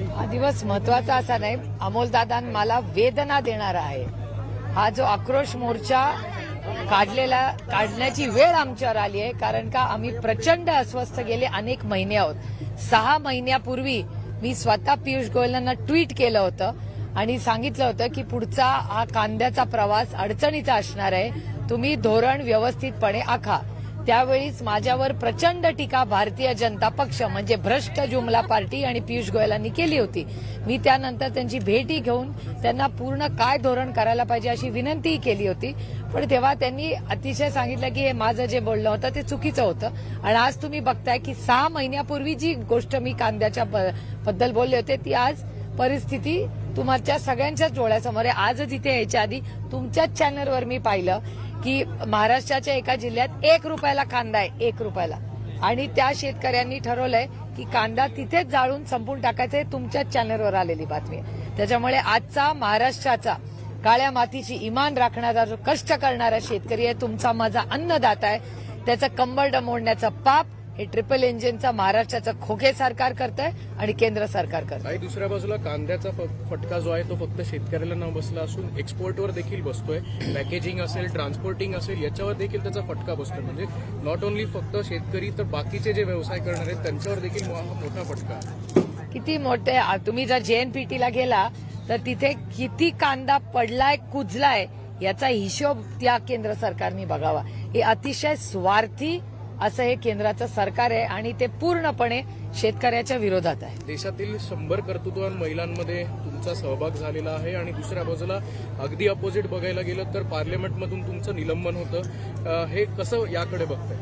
हा दिवस महत्वाचा असा नाही, अमोलदादां मला वेदना देणारा आहे. हा जो आक्रोश मोर्चा काढण्याची वेळ आमच्यावर आली आहे, कारण का आम्ही प्रचंड अस्वस्थ गेले अनेक महिने आहोत. 6 महिन्यापूर्वी मी स्वतः पियुष गोयलांना ट्विट केलं होतं आणि सांगितलं होतं की पुढचा हा कांद्याचा प्रवास अडचणीचा असणार आहे, तुम्ही धोरण व्यवस्थितपणे आखा. त्यावेळीच माझ्यावर प्रचंड टीका भारतीय जनता पक्ष म्हणजे भ्रष्ट जुमला पार्टी आणि पियुष गोयलांनी केली होती. मी त्यानंतर त्यांची भेटी घेऊन त्यांना पूर्ण काय धोरण करायला पाहिजे अशी विनंतीही केली होती. पण तेव्हा त्यांनी अतिशय सांगितलं की हे माझं जे बोलणं होतं ते चुकीचं होतं. आणि आज तुम्ही बघताय की 6 महिन्यापूर्वी जी गोष्ट मी कांद्याच्या बद्दल बोलले होते ती आज परिस्थिती तुमच्या सगळ्यांच्याच डोळ्यासमोर आहे. आजच इथे यायच्या आधी तुमच्याच चॅनलवर मी पाहिलं की महाराष्ट्राच्या एका जिल्ह्यात 1 रुपयाला कांदा आहे, 1 रुपयाला, आणि त्या शेतकऱ्यांनी ठरवलंय की कांदा तिथेच जाळून संपून टाकायचं. हे तुमच्याच चॅनलवर आलेली बातमी आहे. त्याच्यामुळे आजचा महाराष्ट्राचा काळ्या मातीची इमान राखणारा जो कष्ट करणारा शेतकरी आहे, तुमचा माझा अन्नदाता आहे, त्याचं कंबरड मोडण्याचं पाप हे ट्रिपल इंजिनचा महाराष्ट्राचं खोके सरकार करतंय आणि केंद्र सरकार करतंय. काही दुसऱ्या बाजूला कांद्याचा फटका जो आहे तो फक्त शेतकऱ्याला न बसला असून एक्सपोर्टवर देखील बसतोय. पॅकेजिंग असेल, ट्रान्सपोर्टिंग असेल, याच्यावर देखील त्याचा फटका बसतोय. म्हणजे नॉट ओन्ली फक्त शेतकरी तर बाकीचे जे व्यवसाय करणार आहेत त्यांच्यावर देखील मोठा फटका. किती मोठे तुम्ही जर जेएनपीटीला गेला तर तिथे किती कांदा पडलाय, कुजलाय याचा हिशोब त्या केंद्र सरकारने बघावा. हे अतिशय स्वार्थी असं हे केंद्राचं सरकार आहे आणि ते पूर्णपणे शेतकऱ्याच्या विरोधात आहे. देशातील 100 कर्तृत्ववान महिलांमध्ये तुमचा सहभाग झालेला आहे आणि दुसऱ्या बाजूला अगदी अपोजिट बघायला गेलं तर पार्लमेंटमधून तुमचं निलंबन होतं. हे कसं याकडे बघताय?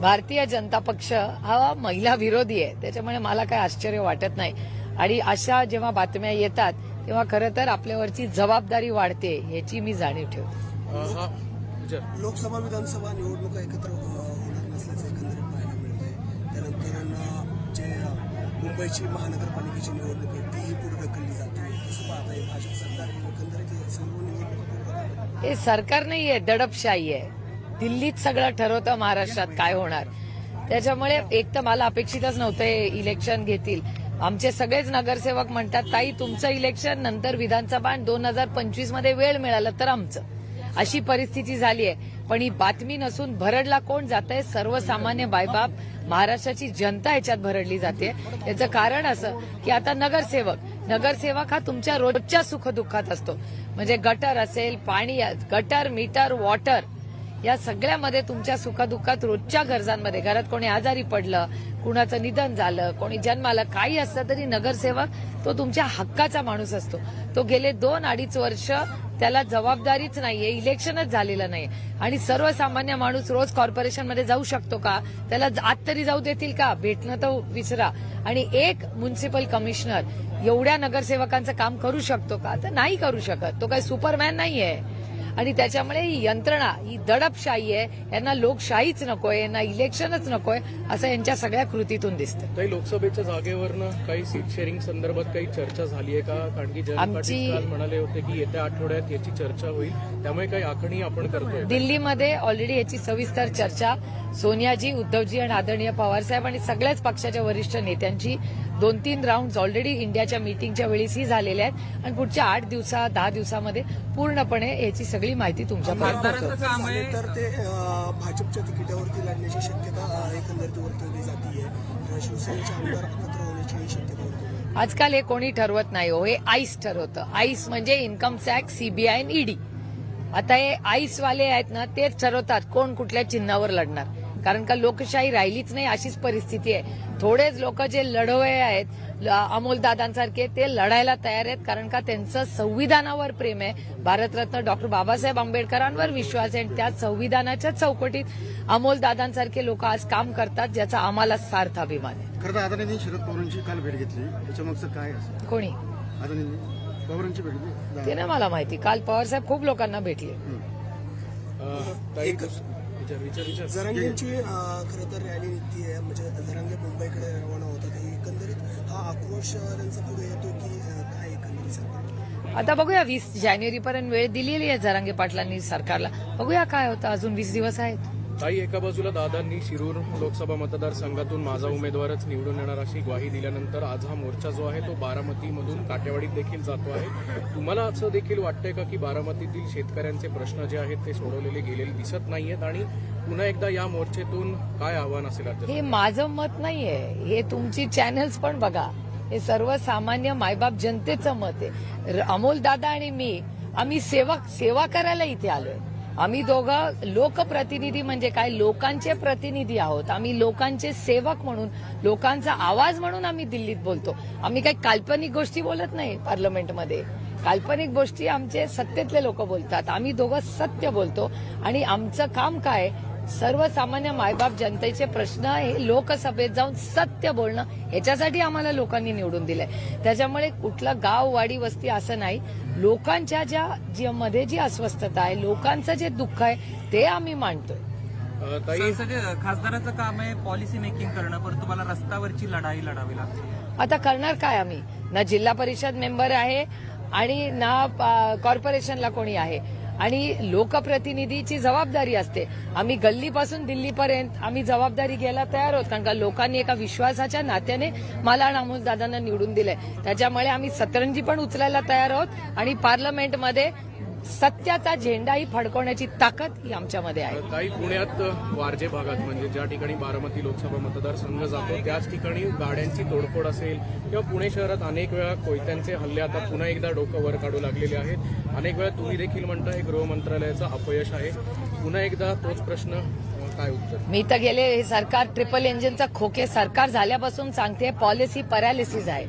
भारतीय जनता पक्ष हा महिला विरोधी आहे, त्याच्यामुळे मला काही आश्चर्य वाटत नाही. आणि अशा जेव्हा बातम्या येतात तेव्हा खरं तर आपल्यावरची जबाबदारी वाढते याची मी जाणीव ठेवते. लोकसभा विधानसभा निवडणुका एकत्र होणार नसल्याचं एकंदरीत पाहायला मिळतंय. त्यानंतर जे मुंबईची महानगरपालिकेची निवडणूक आहे तीही पुढे ढकलली जाते. कसं पाहता येईल भाजप सरकार एकंदरीत सर्व निवडणूक? हे सरकार नाहीये, दडपशाही आहे. दिल्लीत सगळं ठरवतं महाराष्ट्रात काय होणार. त्याच्यामुळे एक तर मला अपेक्षितच नव्हतं हे इलेक्शन घेतील. आमचे सगळेच नगरसेवक म्हणतात ताई तुमचं इलेक्शन नंतर विधानसभा 2025 मध्ये वेळ मिळाला तर आमचं, अशी परिस्थिती झाली आहे. पण ही बातमी नसून भरडला कोण जातंय? सर्वसामान्य बायबाप महाराष्ट्राची जनता याच्यात भरडली जाते. याचं कारण असं की आता नगरसेवक हा तुमच्या रोजच्या सुखदुःखात असतो. म्हणजे गटर असेल, पाणी, गटर, मीटर, वॉटर या सगळ्यामध्ये तुमच्या सुखदुःखात रोजच्या गरजांमध्ये, घरात कोणी आजारी पडलं, कुणाचं निधन झालं, कोणी जन्माला, काही असलं तरी नगरसेवक तो तुमच्या हक्काचा माणूस असतो. तो गेले 2-2.5 वर्ष त्याला जबाबदारीच नाहीये, इलेक्शनच झालेलं नाही. आणि सर्वसामान्य माणूस रोज कॉर्पोरेशनमध्ये जाऊ शकतो का? त्याला आत तरी जाऊ देतील का? भेटणं तर विसरा. आणि एक म्युन्सिपल कमिशनर एवढ्या नगरसेवकांचं काम करू शकतो का? तर नाही करू शकत. तो काही सुपरमॅन नाहीये. आणि त्याच्यामुळे ही यंत्रणा ही दडपशाही आहे. यांना लोकशाहीच नकोय, यांना इलेक्शनच नकोय, असं यांच्या सगळ्या कृतीतून दिसतं. काही लोकसभेच्या जागेवरनं काही सीट शेअरिंग संदर्भात काही चर्चा झाली आहे का? कारण की जयंत पाटील काल म्हणाले होते की येत्या आठवड्यात याची चर्चा होईल, त्यामुळे काही आखणी आपण करतोय. दिल्लीमध्ये ऑलरेडी याची सविस्तर चर्चा सोनियाजी, उद्धवजी आणि आदरणीय पवारसाहेब आणि सगळ्याच पक्षाच्या वरिष्ठ नेत्यांची 2-3 राऊंड ऑलरेडी इंडियाच्या मीटिंगच्या वेळीसही झालेल्या आहेत. आणि पुढच्या 8-10 दिवसामध्ये पूर्णपणे याची सगळी माहिती तुमच्यापर्यंत पोहोचवली. तर ते भाजपच्या तिकिटावरती लढण्याची शक्यता एकंदरीत वर्तवली जाते. शिवसेनेचे आमदार एकत्र होण्याची शक्यता वर्तवली. आजकाल हे कोणी ठरवत नाही हो, हे आईस ठरवतं. आईस म्हणजे इन्कम टॅक्स, सीबीआय आणि ईडी. आता हे आईसवाले आहेत ना, तेच ठरवतात कोण कुठल्या चिन्हावर लढणार. कारण का लोकशाही राहिलीच नाही, अशीच परिस्थिती आहे. थोडेच लोक जे लढवय आहेत अमोलदादांसारखे ते लढायला तयार आहेत, कारण का त्यांचं संविधानावर प्रेम आहे. भारतरत्न डॉक्टर बाबासाहेब आंबेडकरांवर विश्वास आहे. त्या संविधानाच्या चौकटीत अमोलदादांसारखे लोक आज काम करतात, ज्याचा आम्हाला सार्थ अभिमान आहे. खरं तर आदरणीय शरद पवारांची काल भेट घेतली, त्याच्यामागचं काय असं? कोणी? आदरणीय पवारांची भेट घेतली ते नाही मला माहिती. काल पवारसाहेब खूप लोकांना भेटले. जरांगेंची खरं तर रॅली निघतीये, म्हणजे जरांगे मुंबईकडे रवाना होतात. एकंदरीत हा आक्रोश त्यांचा पुढे येतो की काय एकंदरीत? आता बघूया. 20 जानेवारीपर्यंत वेळ दिलेली आहे जरांगे पाटलांनी सरकारला. बघूया काय होतं. अजून 20 दिवस आहेत. ताई, एका बाजूला दादांनी शिरूर लोकसभा मतदारसंघातून माझा उमेदवारच निवडून येणार अशी ग्वाही दिल्यानंतर आज हा मोर्चा जो आहे तो बारामतीमधून काटेवाडीत देखील जातो आहे. तुम्हाला असं देखील वाटतंय का की बारामतीतील शेतकऱ्यांचे प्रश्न जे आहेत ते सोडवलेले गेलेले दिसत नाहीयेत आणि पुन्हा एकदा या मोर्चेतून काय आव्हान असेल राज्य हे माझं मत नाहीये, हे तुमची चॅनल्स पण बघा, हे सर्वसामान्य मायबाप जनतेचं मत आहे. अमोल दादा आणि मी आम्ही सेवा करायला इथे आलोय. आम्ही दोघं लोकप्रतिनिधी म्हणजे काय, लोकांचे प्रतिनिधी आहोत. आम्ही लोकांचे सेवक म्हणून, लोकांचा आवाज म्हणून आम्ही दिल्लीत बोलतो. आम्ही काही काल्पनिक गोष्टी बोलत नाही पार्लमेंटमध्ये. काल्पनिक गोष्टी आमचे सत्तेतले लोक बोलतात, आम्ही दोघं सत्य बोलतो. आणि आमचं काम काय, सर्वसामान्य मायबाप जनतेचे प्रश्न हे लोकसभेत जाऊन सत्य बोलणं, ह्याच्यासाठी आम्हाला लोकांनी निवडून दिलंय. त्याच्यामुळे कुठलं गाव, वाडी, वस्ती असं नाही. लोकांच्या मध्ये जी अस्वस्थता आहे, लोकांचं जे दुःख आहे ते आम्ही मांडतोय. ताई, खासदाराचं काम आहे पॉलिसी मेकिंग करणं, पण तुम्हाला रस्त्यावरची लढाई लढावी लागते. आता करणार काय आम्ही? ना जिल्हा परिषद मेंबर आहे आणि ना कॉर्पोरेशनला कोणी आहे. आणि लोकप्रतिनिधीची जबाबदारी असते. आम्ही गल्लीपासून दिल्लीपर्यंत आम्ही जबाबदारी घ्यायला तयार आहोत, कारण का लोकांनी एका विश्वासाच्या नात्याने मला आणि अमोल दादांना निवडून दिलंय. त्याच्यामुळे आम्ही सतरंजी पण उचलायला तयार आहोत आणि पार्लमेंटमध्ये सत्याचा झेंडाही फडकवण्याची ताकद ही आमच्यामध्ये आहे. काही पुण्यात वारजे भागात म्हणजे ज्या ठिकाणी बारामती लोकसभा मतदारसंघ जातो त्याच ठिकाणी गाड्यांची तोडफोड असेल किंवा पुणे शहरात अनेक वेळा कोयत्यांचे हल्ले आता पुन्हा एकदा डोकं वर काढू लागलेले आहेत. अनेक वेळा तुम्ही देखील म्हणताय गृह मंत्रालयाचं अपयश आहे. पुन्हा एकदा तोच प्रश्न, काय उत्तर? मी तर गेले, हे सरकार ट्रिपल इंजिनचं खोके सरकार झाल्यापासून सांगते, पॉलिसी पॅरालिसिस आहे.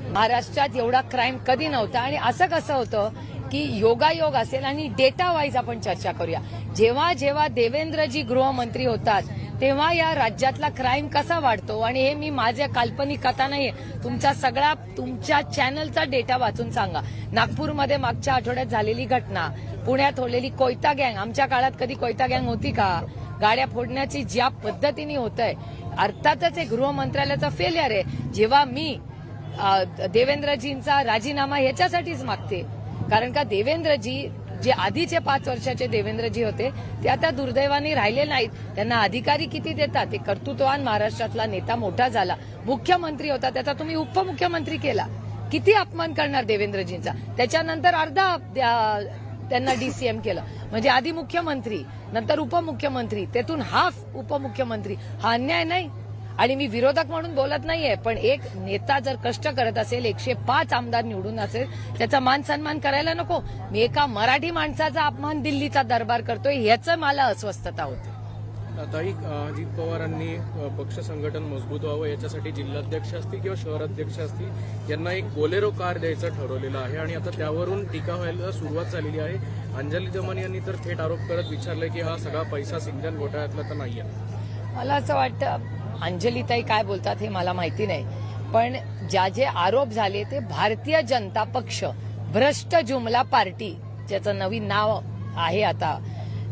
महाराष्ट्रात एवढा क्राईम कधी नव्हता. आणि असं कसं होतं की योगायोग असेल आणि डेटा वाईज आपण चर्चा करूया. जेव्हा जेव्हा देवेंद्रजी गृहमंत्री होतात तेव्हा या राज्यातला क्राईम कसा वाढतो. आणि हे मी माझ्या काल्पनिक कथा नाहीये, तुमच्या चॅनलचा डेटा वाचून सांगा. नागपूरमध्ये मागच्या आठवड्यात झालेली घटना, पुण्यात होलेली कोयता गँग, आमच्या काळात कधी कोयता गँग होती का? गाड्या फोडण्याची ज्या पद्धतीने होत आहे, अर्थातच हे गृह मंत्रालयाचा फेलियर आहे. जेव्हा मी देवेंद्रजींचा राजीनामा ह्याच्यासाठीच मागते, कारण का देवेंद्रजी जे आधीचे 5 वर्षाचे देवेंद्रजी होते ते आता दुर्दैवाने राहिले नाहीत. त्यांना अधिकारी किती देतात? एक कर्तृत्ववान महाराष्ट्रातला नेता मोठा झाला, मुख्यमंत्री होता, त्याचा तुम्ही उपमुख्यमंत्री केला. किती अपमान करणार देवेंद्रजींचा? त्याच्यानंतर अर्धा त्यांना डीसीएम केलं. म्हणजे आधी मुख्यमंत्री, नंतर उपमुख्यमंत्री, त्यातून हाफ उपमुख्यमंत्री. हा अन्याय नाही? आणि मी विरोधक म्हणून बोलत नाहीये, पण एक नेता जर कष्ट करत असेल, 105 आमदार निवडून असेल, त्याचा मान सन्मान करायला नको? मी एका मराठी माणसाचा अपमान दिल्लीचा दरबार करतोय, ह्याचं मला अस्वस्थता होते. ताई, अजित पवारांनी पक्ष संघटन मजबूत व्हावं याच्यासाठी जिल्हाध्यक्ष असतील किंवा शहराध्यक्ष असतील यांना एक बोलेरो कार द्यायचं ठरवलेलं आहे आणि आता त्यावरून टीका व्हायला सुरुवात झालेली आहे. अंजली दमन यांनी तर थेट आरोप करत विचारलंय की हा सगळा पैसा सिंचन घोटाळ्यातला तर नाहीये. मला असं वाटतं, अंजलीताई काय बोलतात हे मला माहिती नाही, पण जे आरोप झाले ते भारतीय जनता पक्ष, भ्रष्ट जुमला पार्टी, ज्याचं नवीन नाव आहे आता,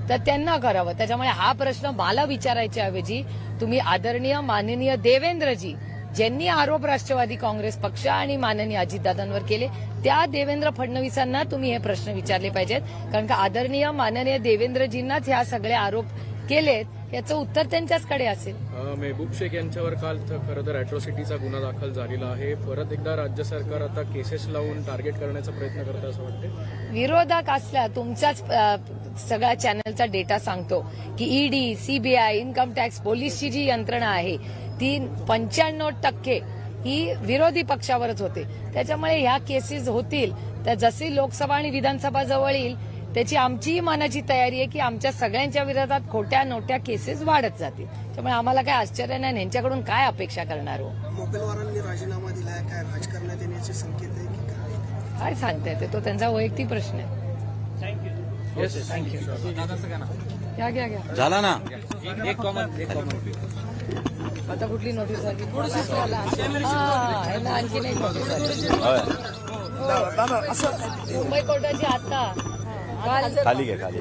तर त्यांना करावं. त्याच्यामुळे हा प्रश्न मला विचारायच्या ऐवजी तुम्ही आदरणीय माननीय देवेंद्रजी, ज्यांनी आरोप राष्ट्रवादी काँग्रेस पक्ष आणि माननीय अजितदादांवर केले, त्या देवेंद्र फडणवीसांना तुम्ही हे प्रश्न विचारले पाहिजेत. कारण का आदरणीय माननीय देवेंद्रजींनाच ह्या सगळे आरोप केलेत, याचं उत्तर त्यांच्याचकडे असेल. मेहबूब शेख यांच्यावर काल खरं तर अॅट्रॉसिटीचा गुन्हा दाखल झालेला आहे. परत एकदा राज्य सरकार आता केसेस लावून टार्गेट करण्याचा प्रयत्न करतं असं वाटतं. विरोधक असल्या, तुमच्याच सगळ्या चॅनलचा डेटा सांगतो की ईडी, सीबीआय, इन्कम टॅक्स, पोलीसची जी यंत्रणा आहे ती 95% ही विरोधी पक्षावरच होते. त्याच्यामुळे ह्या केसेस होतील, तर जशी लोकसभा आणि विधानसभा जवळ येईल त्याची आमचीही मनाची तयारी आहे की आमच्या सगळ्यांच्या विरोधात खोट्या नोट्या केसेस वाढत जातील. त्यामुळे आम्हाला काय आश्चर्य नाही, यांच्याकडून काय अपेक्षा करणार हो. मोपेलवारांनी राजीनामा दिलाय, काय राजकारणात येण्याचे संकेत आहे की काय सांगता येते, तो त्यांचा वैयक्तिक प्रश्न आहे. घ्या झाला ना. आता कुठली नोटीस आली? आणखी नाही नोटीस आली. मुंबई कोर्टाची आता खाली घ्या, खाली.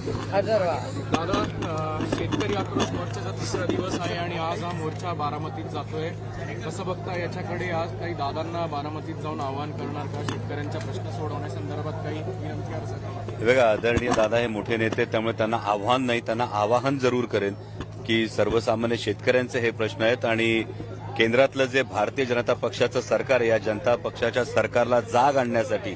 अथर्वा. दादा, शेतकरी आक्रोश मोर्चाचा तिसरा दिवस आहे आणि आज हा मोर्चा बारामतीत जातोय. कसं बघता याच्याकडे? आज काही दादांना बारामतीत जाऊन आवाहन करणार का? शेतकऱ्यांच्या प्रश्न सोडवण्यासंदर्भात काही विनंती अर्ज? हे बघा, आदरणीय दादा हे मोठे नेते, त्यामुळे त्यांना आव्हान नाही, त्यांना आवाहन जरूर करेन की सर्वसामान्य शेतकऱ्यांचे हे प्रश्न आहेत आणि केंद्रातलं जे भारतीय जनता पक्षाचं सरकार आहे, या जनता पक्षाच्या सरकारला जाग आणण्यासाठी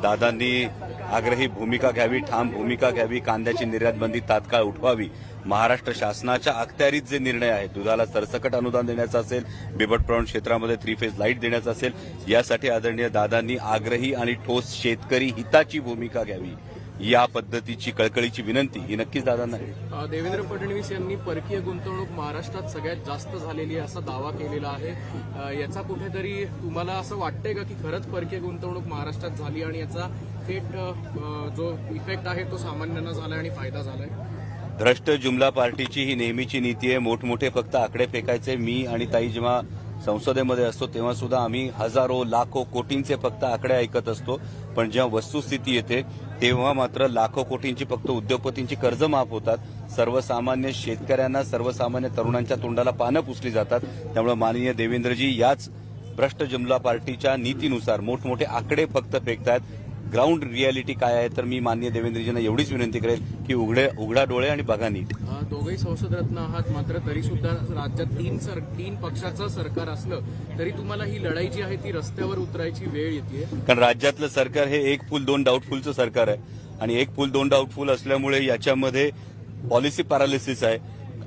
दादांनी आग्रही भूमिका घ्यावी, ठाम भूमिका घ्यावी. कांद्याची निर्यात बंदी तात्काळ उठवावी. महाराष्ट्र शासनाच्या अखत्यारीत जे निर्णय आहेत, दुधाला सरसकट अनुदान देण्याचा असेल, बिबट प्रवण क्षेत्रामध्ये 3 फेज लाईट देण्याचा असेल, यासाठी आदरणीय दादांनी आग्रही आणि ठोस शेतकरी हिताची भूमिका घ्यावी. या पद्धतीची कळकळीची विनंती ही नक्कीच दादांना आहे. देवेंद्र फडणवीस यांनी परकीय गुंतवणूक महाराष्ट्रात सगळ्यात जास्त झालेली आहे असा दावा केलेला आहे. याचा कुठेतरी तुम्हाला असं वाटतंय का की खरंच परकीय गुंतवणूक महाराष्ट्रात झाली आणि याचा थेट जो इफेक्ट आहे तो सामान्यांना झालाय आणि फायदा झालाय? भ्रष्ट जुमला पार्टीची ही नेहमीची नीती आहे. मोठमोठे फक्त आकडे फेकायचे. मी आणि ताई जेव्हा संसदेमध्ये असतो तेव्हा सुद्धा आम्ही हजारो लाखो कोटींचे फक्त आकडे ऐकत असतो, पण जेव्हा वस्तुस्थिती येते तेव्हा मात्र लाखो कोटींची फक्त उद्योगपतींची कर्ज माफ होतात. सर्वसामान्य शेतकऱ्यांना, सर्वसामान्य तरुणांच्या तोंडाला पानं पुसली जातात. त्यामुळे माननीय देवेंद्रजी याच भ्रष्ट जुमला पार्टीच्या नीतीनुसार मोठमोठे आकडे फक्त फेकतात. ग्राउंड रियालिटी काय आहे तर मी माननीय देवेंद्रजींना एवढीच विनंती करेल की उघडा डोळे आणि बघा नीट. दोघेही संसदरत्न आहात, मात्र तरी सुद्धा राज्यात तीन पक्षाचं सरकार असलं तरी तुम्हाला ही लढाई जी आहे ती रस्त्यावर उतरायची वेळ येते. कारण राज्यातलं सरकार हे एक फुल दोन डाऊटफुलचं सरकार आहे आणि एक फुल दोन डाऊटफुल असल्यामुळे याच्यामध्ये पॉलिसी पॅरालिसिस आहे.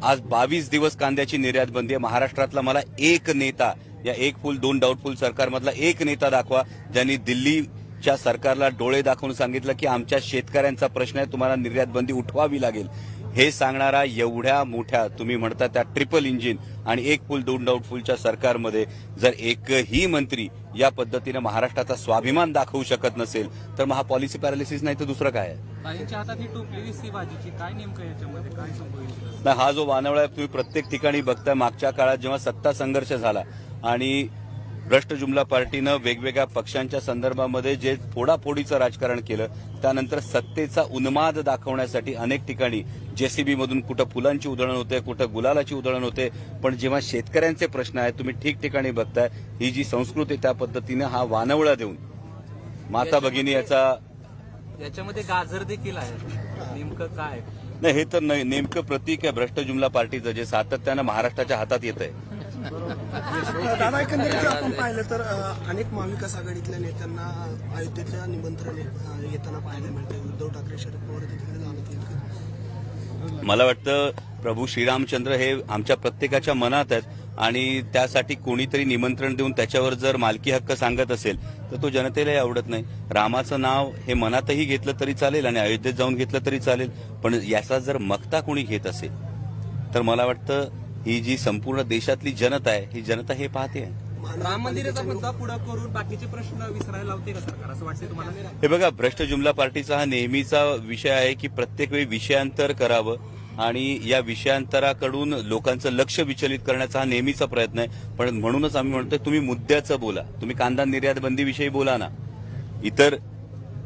आज 22 दिवस कांद्याची निर्यात बंदी आहे. महाराष्ट्रातला मला एक नेता, या एक फुल दोन डाऊटफुल सरकारमधला एक नेता दाखवा ज्यांनी दिल्लीच्या सरकारला डोळे दाखवून सांगितलं की आमच्या शेतकऱ्यांचा प्रश्न आहे, तुम्हाला निर्यात बंदी उठवावी लागेल. हे सांगणारा एवढ्या मोठ्या तुम्ही म्हणता त्या ट्रिपल इंजिन आणि एक फुल दोन डाऊटफुलच्या सरकारमध्ये जर एकही मंत्री या पद्धतीने महाराष्ट्राचा स्वाभिमान दाखवू शकत नसेल तर मग हा पॉलिसी पॅरालिसिस नाही तर दुसरं काय आहे? ताईंच्या हातात ही टोपलेली सी भाजीची काय नेमकं याच्यामध्ये काय संभवित? नाही, हा जो वानवळा आहे तुम्ही प्रत्येक ठिकाणी बघताय. मागच्या काळात जेव्हा सत्ता संघर्ष झाला आणि भ्रष्ट जुमला पार्टीनं वेगवेगळ्या पक्षांच्या संदर्भामध्ये जे फोडाफोडीचं राजकारण केलं, त्यानंतर सत्तेचा उन्माद दाखवण्यासाठी अनेक ठिकाणी जेसीबी मधून कुठं फुलांची उधळण होते, कुठं गुलालाची उधळण होते. पण जेव्हा शेतकऱ्यांचे प्रश्न आहेत तुम्ही ठिकठिकाणी बघताय, ही जी संस्कृती त्या पद्धतीनं हा वानवळा देऊन माता भगिनी याच्यामध्ये गाजर देखील आहे. नेमकं काय? नाही, हे तर नेमकं प्रतीक आहे भ्रष्ट जुमला पार्टीचं जे सातत्यानं महाराष्ट्राच्या हातात येत आहे. दादा, एकंदरीत जर आपण पाहिलं तर अनेक महाविकास आघाडीतल्या नेत्यांना अयोध्येचं निमंत्रण येताना पाहायला मिळते. उद्धव ठाकरे, शरद पवार तिकडे जाणं येईल. मला वाटतं प्रभू श्रीरामचंद्र हे आमच्या प्रत्येकाच्या मनात आहेत आणि त्यासाठी कोणीतरी निमंत्रण देऊन त्याच्यावर जर मालकी हक्क सांगत असेल तर तो जनतेलाही आवडत नाही. रामाचं नाव हे मनातही घेतलं तरी चालेल आणि अयोध्येत जाऊन घेतलं तरी चालेल, पण याचा जर मक्ता कोणी घेत असेल तर मला वाटतं ही जी संपूर्ण देशातली जनता आहे ही जनता हे पाहते आहे. राम मंदिराचा मुद्दा पुढे करून बाकीचे प्रश्न विसरायला लावते का सरकार, असं वाटते तुम्हाला? हे बघा, भ्रष्ट जुमला पार्टीचा हा नेहमीचा विषय आहे की प्रत्येक वेळी विषयांतर करावं आणि या विषयांतराकडून लोकांचं लक्ष विचलित करण्याचा हा नेहमीचा प्रयत्न आहे. पण म्हणूनच आम्ही म्हणतोय तुम्ही मुद्द्याचं बोला. तुम्ही कांदा निर्यात बंदीविषयी बोला ना, इतर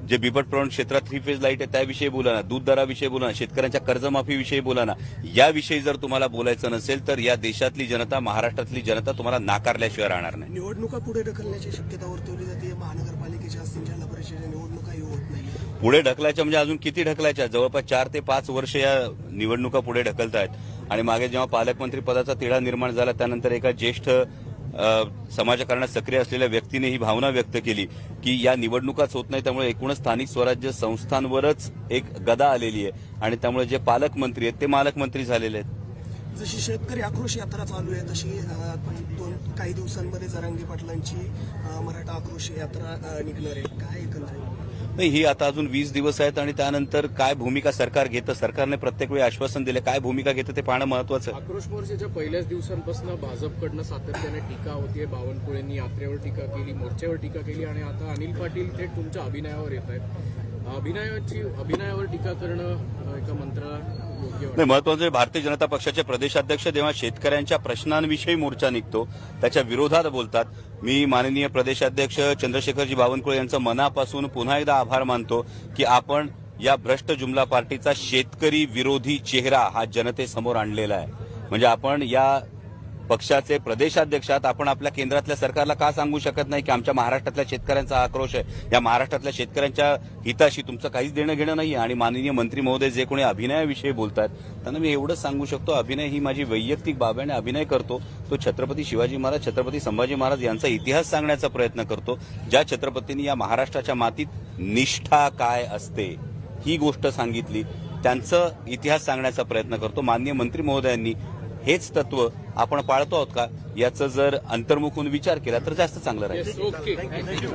जे बिबट प्रवण क्षेत्रात 3 फेज लाईट आहे त्याविषयी बोला ना, दूध दराविषयी बोला ना, शेतकऱ्यांच्या कर्जमाफीविषयी बोला ना. याविषयी जर तुम्हाला बोलायचं नसेल तर या देशातली जनता, महाराष्ट्रातली जनता तुम्हाला नाकारल्याशिवाय राहणार नाही. निवडणुका पुढे ढकलण्याची शक्यता वर्तवली जाते. महानगरपालिकेच्या असतील, जिल्हा परिषदेच्या निवडणुकाही होत नाही. पुढे ढकलायच्या म्हणजे अजून किती ढकलायच्या? जवळपास 4 ते 5 वर्ष या निवडणुका पुढे ढकलत आहेत. आणि मागे जेव्हा पालकमंत्री पदाचा तिढा निर्माण झाला त्यानंतर एका ज्येष्ठ समाजकारणात सक्रिय असलेल्या व्यक्तीने ही भावना व्यक्त केली की या निवडणुकाच होत नाही, त्यामुळे एकूणच स्थानिक स्वराज्य संस्थांवरच एक गदा आलेली आहे आणि त्यामुळे जे पालकमंत्री आहेत ते मालकमंत्री झालेले आहेत. जशी शेतकरी आक्रोश यात्रा चालू आहे तशी काही दिवसांमध्ये जरांगे पाटलांची मराठा आक्रोश यात्रा निघणार आहे. काय एकंदरीत नाही, ही आता अजून 20 दिवस आहेत आणि त्यानंतर काय भूमिका सरकार घेतं, सरकारने प्रत्येक वेळी आश्वासन दिले, काय भूमिका घेतं ते पाहणं महत्वाचं आहे. आक्रोश मोर्चाच्या पहिल्याच दिवसांपासून भाजपकडनं सातत्याने टीका होतीये. बावनकुळेंनी यात्रेवर टीका केली, मोर्चावर टीका केली आणि आता अनिल पाटील थेट तुमच्या अभिनयावर येत आहेत. अभिनयावर टीका करणं एका मंत्र्याला योग्य वाटतं? नाही, महत्वाचं भारतीय जनता पक्षाचे प्रदेशाध्यक्ष जेव्हा शेतकऱ्यांच्या प्रश्नांविषयी मोर्चा निघतो त्याच्या विरोधात बोलतात. मी माननीय प्रदेशाध्यक्ष चंद्रशेखरजी बावनकुळे यांचं मनापासून पुन्हा एकदा आभार मानतो की आपण या भ्रष्ट जुमला पार्टीचा शेतकरी विरोधी चेहरा हा जनतेसमोर आणलेला आहे. म्हणजे आपण या पक्षाचे प्रदेशाध्यक्षात आपण आपल्या केंद्रातल्या सरकारला का सांगू शकत नाही की आमच्या महाराष्ट्रातल्या शेतकऱ्यांचा आक्रोश आहे, या महाराष्ट्रातल्या शेतकऱ्यांच्या हिताशी तुमचं काहीच देणं घेणं नाही. आणि माननीय मंत्री महोदय जे कोणी अभिनयाविषयी बोलतात त्यांना मी एवढंच सांगू शकतो, अभिनय ही माझी वैयक्तिक बाब आहे आणि अभिनय करतो तो छत्रपती शिवाजी महाराज, छत्रपती संभाजी महाराज यांचा इतिहास सांगण्याचा प्रयत्न करतो. ज्या छत्रपतींनी या महाराष्ट्राच्या मातीत निष्ठा काय असते ही गोष्ट सांगितली, त्यांचा इतिहास सांगण्याचा प्रयत्न करतो. माननीय मंत्री महोदयांनी हेच तत्व आपण पाळतो आहोत का याचं जर अंतर्मुख होऊन विचार केला तर जास्त चांगलं राहील. Okay thank you.